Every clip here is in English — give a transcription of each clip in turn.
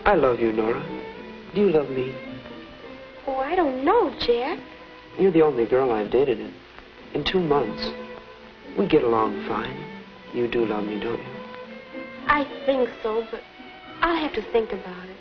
I love you, Nora. Do you love me? Oh, I don't know, Jack. You're the only girl I've dated in 2 months. We get along fine. You do love me, don't you? I think so, but I'll have to think about it.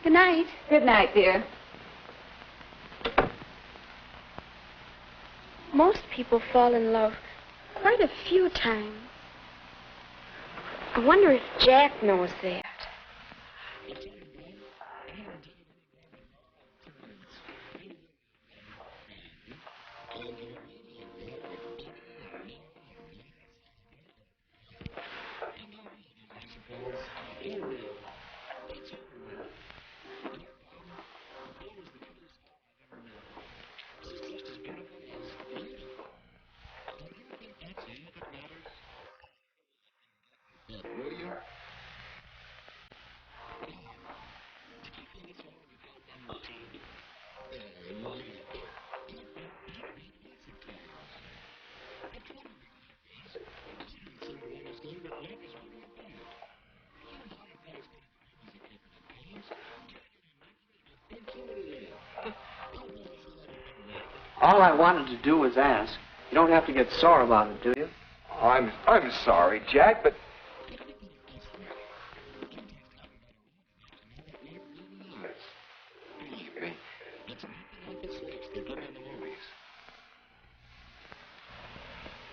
Good night. Good night, dear. Most people fall in love quite a few times. I wonder if Jack knows that. All I wanted to do was ask. You don't have to get sore about it, do you? Oh, I'm sorry, Jack, but...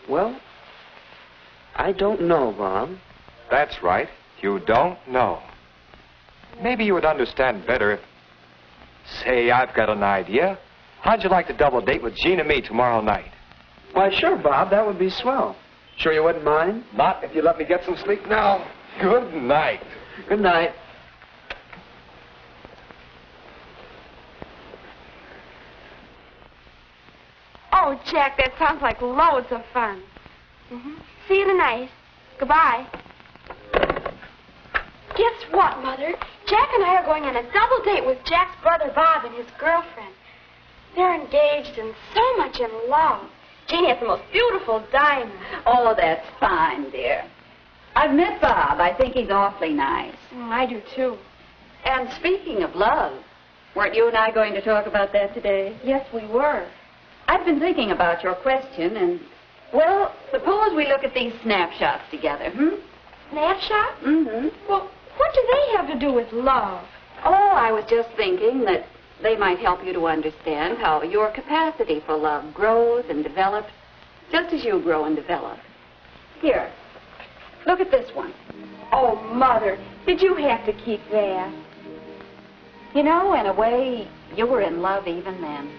Well, I don't know, Bob. That's right. You don't know. Maybe you would understand better if... Say, I've got an idea. How'd you like to double date with Jean and me tomorrow night? Why, sure, Bob. That would be swell. Sure you wouldn't mind? Not if you let me get some sleep now. Good night. Good night. Oh, Jack, that sounds like loads of fun. See you tonight. Goodbye. Guess what, Mother? Jack and I are going on a double date with Jack's brother Bob and his girlfriend. They're engaged and so much in love. Jeannie has the most beautiful diamond. Oh, that's fine, dear. I've met Bob. I think he's awfully nice. I do, too. And speaking of love, weren't you and I going to talk about that today? Yes, we were. I've been thinking about your question, and, well, suppose we look at these snapshots together, Snapshot? Mm-hmm. Well, what do they have to do with love? Oh, I was just thinking that they might help you to understand how your capacity for love grows and develops just as you grow and develop. Here, look at this one. Oh, Mother, did you have to keep that? You know, in a way, you were in love even then.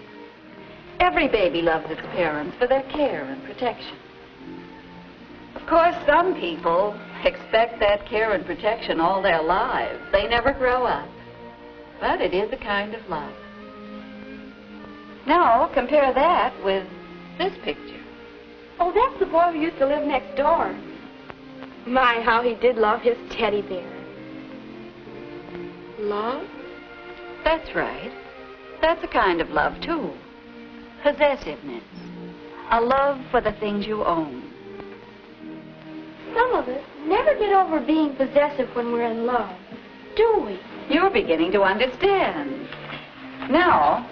Every baby loves its parents for their care and protection. Of course, some people expect that care and protection all their lives. They never grow up. But it is a kind of love. Now, compare that with this picture. Oh, that's the boy who used to live next door. My, how he did love his teddy bear. Love? That's right. That's a kind of love, too. Possessiveness. A love for the things you own. Some of us never get over being possessive when we're in love, do we? You're beginning to understand. Now,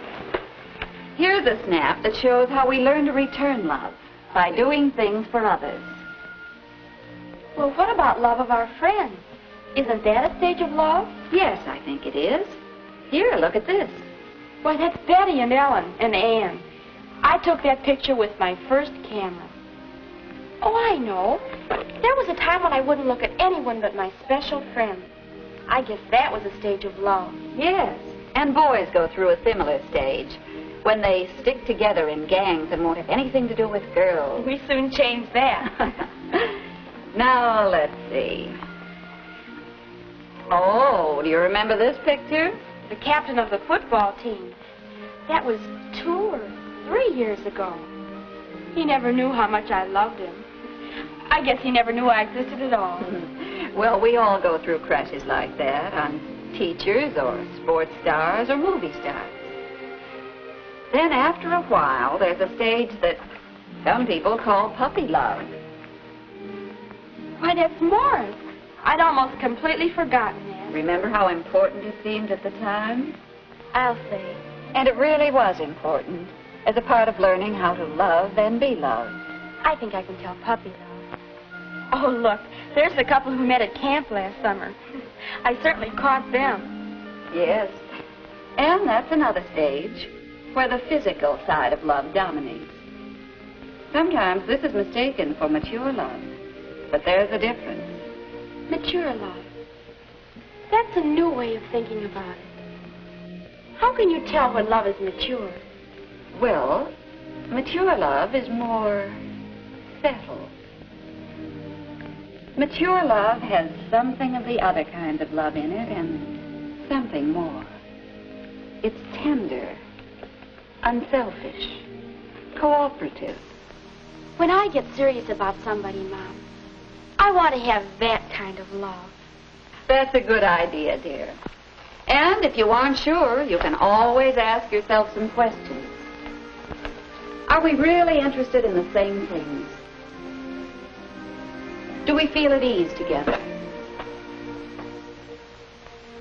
here's a snap that shows how we learn to return love by doing things for others. Well, what about love of our friends? Isn't that a stage of love? Yes, I think it is. Here, look at this. Why, that's Betty and Ellen and Ann. I took that picture with my first camera. Oh, I know. There was a time when I wouldn't look at anyone but my special friend. I guess that was a stage of love. Yes, and boys go through a similar stage when they stick together in gangs and won't have anything to do with girls. We soon changed that. Now, let's see. Oh, do you remember this picture? The captain of the football team. That was 2 or 3 years ago. He never knew how much I loved him. I guess he never knew I existed at all. Well, we all go through crushes like that on teachers or sports stars or movie stars. Then after a while, there's a stage that some people call puppy love. Why, that's Morris. I'd almost completely forgotten that. Remember how important it seemed at the time? I'll say. And it really was important as a part of learning how to love and be loved. I think I can tell puppy love. Oh, look, there's the couple who met at camp last summer. I certainly caught them. Yes. And that's another stage where the physical side of love dominates. Sometimes this is mistaken for mature love, but there's a difference. Mature love. That's a new way of thinking about it. How can you tell when love is mature? Well, mature love is more settled. Mature love has something of the other kind of love in it and something more. It's tender, unselfish, cooperative. When I get serious about somebody, Mom, I want to have that kind of love. That's a good idea, dear. And if you aren't sure, you can always ask yourself some questions. Are we really interested in the same things? Do we feel at ease together?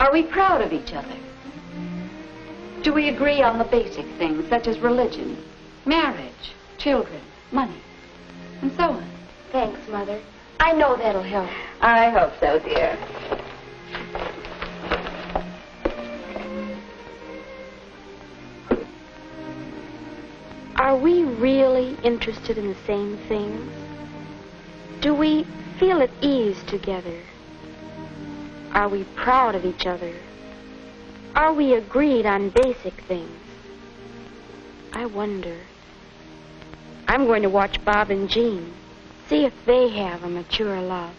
Are we proud of each other? Do we agree on the basic things such as religion, marriage, children, money, and so on? Thanks, Mother. I know that'll help. I hope so, dear. Are we really interested in the same things? Do we feel at ease together? Are we proud of each other? Are we agreed on basic things? I wonder. I'm going to watch Bob and Jean, see if they have a mature love.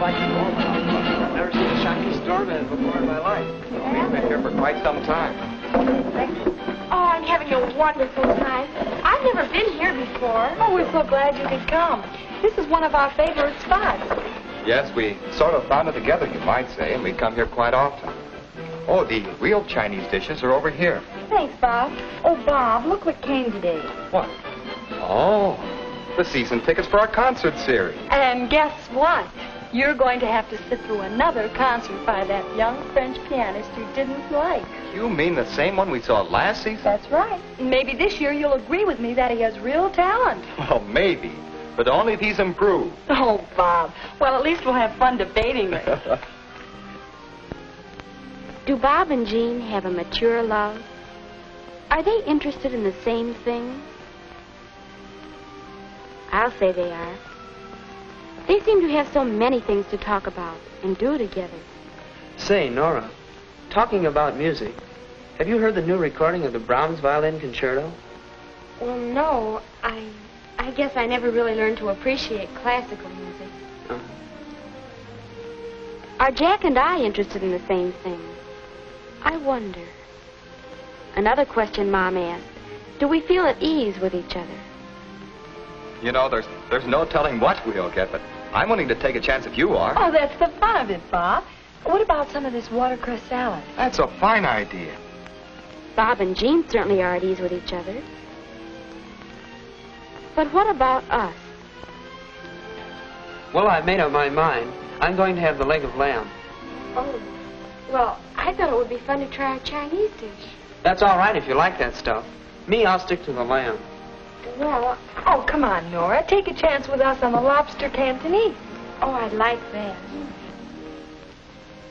I've never seen a Chinese doorman before in my life. We've been here for quite some time. Oh, I'm having a wonderful time. I've never been here before. Oh, we're so glad you could come. This is one of our favorite spots. Yes, we sort of found it together, you might say, and we come here quite often. Oh, the real Chinese dishes are over here. Thanks, Bob. Oh, Bob, look what came today. What? Oh, the season tickets for our concert series. And guess what? You're going to have to sit through another concert by that young French pianist you didn't like. You mean the same one we saw last season? That's right. Maybe this year you'll agree with me that he has real talent. Well, maybe, but only if he's improved. Oh, Bob. Well, at least we'll have fun debating it. Do Bob and Jean have a mature love? Are they interested in the same things? I'll say they are. They seem to have so many things to talk about and do together. Say, Nora, talking about music, have you heard the new recording of the Brahms Violin Concerto? Well, no. I guess I never really learned to appreciate classical music. Uh-huh. Are Jack and I interested in the same things? I wonder. Another question Mom asked. Do we feel at ease with each other? You know, there's no telling what we'll get, but I'm willing to take a chance if you are. Oh, that's the fun of it, Bob. What about some of this watercress salad? That's a fine idea. Bob and Jean certainly are at ease with each other. But what about us? Well, I've made up my mind. I'm going to have the leg of lamb. Oh, well, I thought it would be fun to try a Chinese dish. That's all right if you like that stuff. Me, I'll stick to the lamb. Well, Oh, come on, Nora. Take a chance with us on the lobster Cantonese. oh, I'd like that.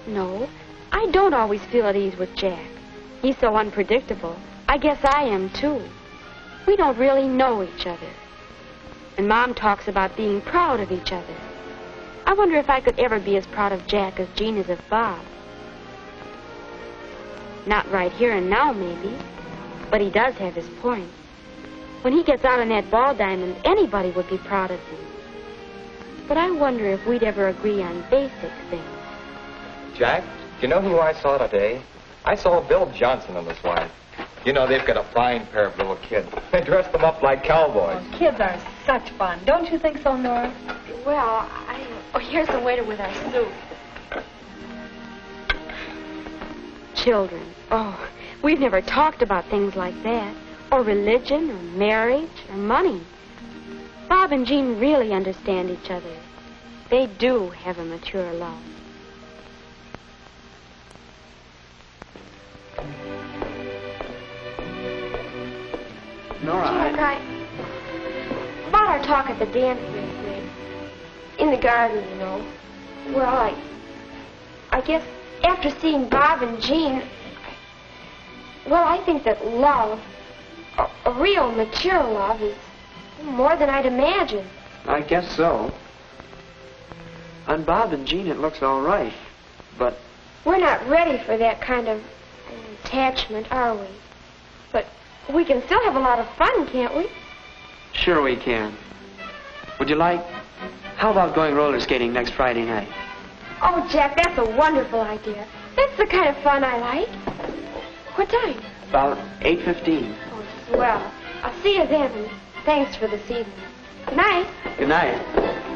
No, I don't always feel at ease with Jack. He's so unpredictable. I guess I am, too. We don't really know each other. And Mom talks about being proud of each other. I wonder if I could ever be as proud of Jack as Jean is of Bob. Not right here and now, maybe. But he does have his point. When he gets out on that ball diamond, anybody would be proud of him. But I wonder if we'd ever agree on basic things. Jack, do you know who I saw today? I saw Bill Johnson and his wife. You know, they've got a fine pair of little kids. They dress them up like cowboys. Oh, kids are such fun. Don't you think so, Nora? Well, Oh, here's the waiter with our soup. Children. Oh, we've never talked about things like that. Or religion, or marriage, or money. Bob and Jean really understand each other. They do have a mature love. Nora, Jack, about our talk at the dance yesterday. In the garden, you know. Well, I guess after seeing Bob and Jean, well, I think that love, a real mature love, is more than I'd imagined. I guess so. On Bob and Jean, it looks all right. But We're not ready for that kind of attachment, are we? But we can still have a lot of fun, can't we? sure we can. Would you like... How about going roller skating next Friday night? Oh, Jack, that's a wonderful idea. That's the kind of fun I like. What time? About 8:15. Oh, swell. I'll see you then, and thanks for this evening. Good night. Good night.